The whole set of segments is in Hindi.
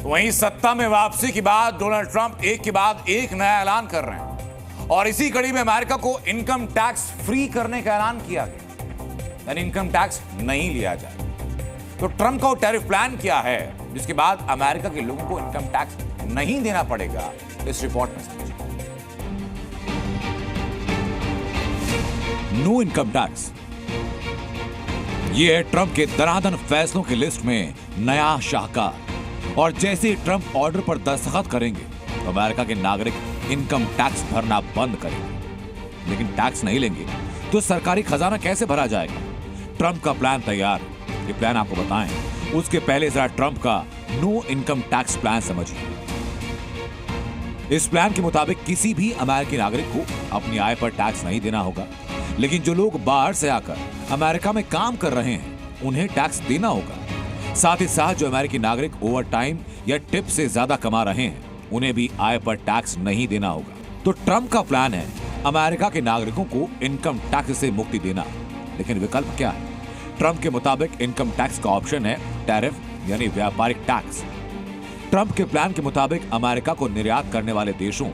वहीं सत्ता में वापसी के बाद डोनाल्ड ट्रंप एक के बाद एक नया ऐलान कर रहे हैं और इसी कड़ी में अमेरिका को इनकम टैक्स फ्री करने का ऐलान किया गया, यानी इनकम टैक्स नहीं लिया जाए। तो ट्रंप का टैरिफ प्लान क्या है जिसके बाद अमेरिका के लोगों को इनकम टैक्स नहीं देना पड़ेगा, इस रिपोर्ट में समझिए। नो इनकम टैक्स, यह है ट्रंप के दनादन फैसलों की लिस्ट में नया शाहकार। और जैसे ही ट्रंप ऑर्डर पर दस्तखत करेंगे तो अमेरिका के नागरिक इनकम टैक्स भरना बंद करेंगे। लेकिन टैक्स नहीं लेंगे तो सरकारी खजाना कैसे भरा जाएगा? ट्रंप का प्लान तैयार है, ये प्लान आपको बताएं उसके पहले जरा ट्रंप का नो इनकम टैक्स प्लान समझिए। इस प्लान के मुताबिक किसी भी अमेरिकी नागरिक को अपनी आय पर टैक्स नहीं देना होगा, लेकिन जो लोग बाहर से आकर अमेरिका में काम कर रहे हैं उन्हें टैक्स देना होगा। साथ ही साथ जो अमेरिकी नागरिक ओवर टाइम या टिप से ज्यादा कमा रहे हैं उन्हें भी आय पर टैक्स नहीं देना होगा। तो ट्रंप का प्लान है अमेरिका के नागरिकों को इनकम टैक्स से मुक्ति देना। लेकिन विकल्प क्या है? ट्रंप के मुताबिक इनकम टैक्स का ऑप्शन है टैरिफ, यानी व्यापारिक टैक्स। ट्रंप के प्लान के मुताबिक अमेरिका को निर्यात करने वाले देशों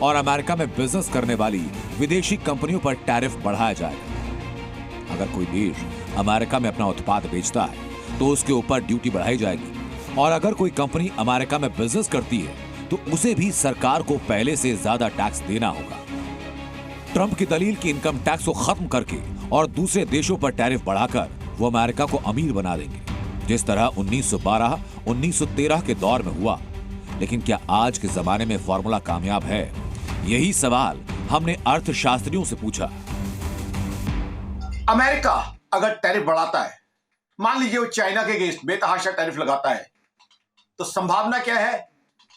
और अमेरिका में बिजनेस करने वाली विदेशी कंपनियों पर टैरिफ बढ़ाया जाएगा। अगर कोई देश अमेरिका में अपना उत्पाद बेचता है तो उसके ऊपर ड्यूटी बढ़ाई जाएगी, और अगर कोई कंपनी अमेरिका में बिजनेस करती है तो उसे भी सरकार को पहले से ज्यादा टैक्स देना होगा। ट्रंप की दलील की इनकम टैक्स को खत्म करके और दूसरे देशों पर टैरिफ बढ़ाकर वो अमेरिका को अमीर बना देंगे, जिस तरह 1912-1913 के दौर में हुआ। लेकिन क्या आज के जमाने में फॉर्मूला कामयाब है? यही सवाल हमने अर्थशास्त्रियों से पूछा। अमेरिका अगर टैरिफ बढ़ाता है, मान लीजिए वो चाइना के अगेंस्ट बेतहाशा टैरिफ लगाता है, तो संभावना क्या है?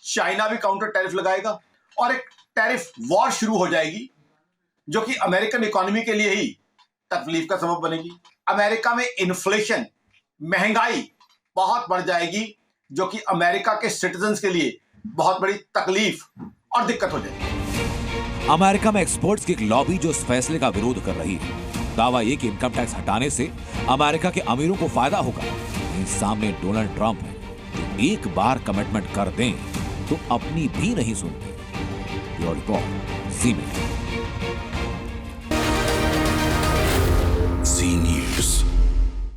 चाइना भी काउंटर टैरिफ लगाएगा और एक टैरिफ वॉर शुरू हो जाएगी जो कि अमेरिकन इकोनॉमी के लिए ही तकलीफ का सबब बनेगी। अमेरिका में इन्फ्लेशन, महंगाई बहुत बढ़ जाएगी जो कि अमेरिका के सिटीजन्स के लिए बहुत बड़ी तकलीफ और दिक्कत हो जाएगी। अमेरिका में एक्सपर्ट्स की एक लॉबी जो इस फैसले का विरोध कर रही है। दावा यह कि इनकम टैक्स हटाने से अमेरिका के अमीरों को फायदा होगा। सामने डोनाल्ड ट्रंप है जो एक बार कमिटमेंट कर दें तो अपनी भी नहीं सुनते। Your report, Zee media.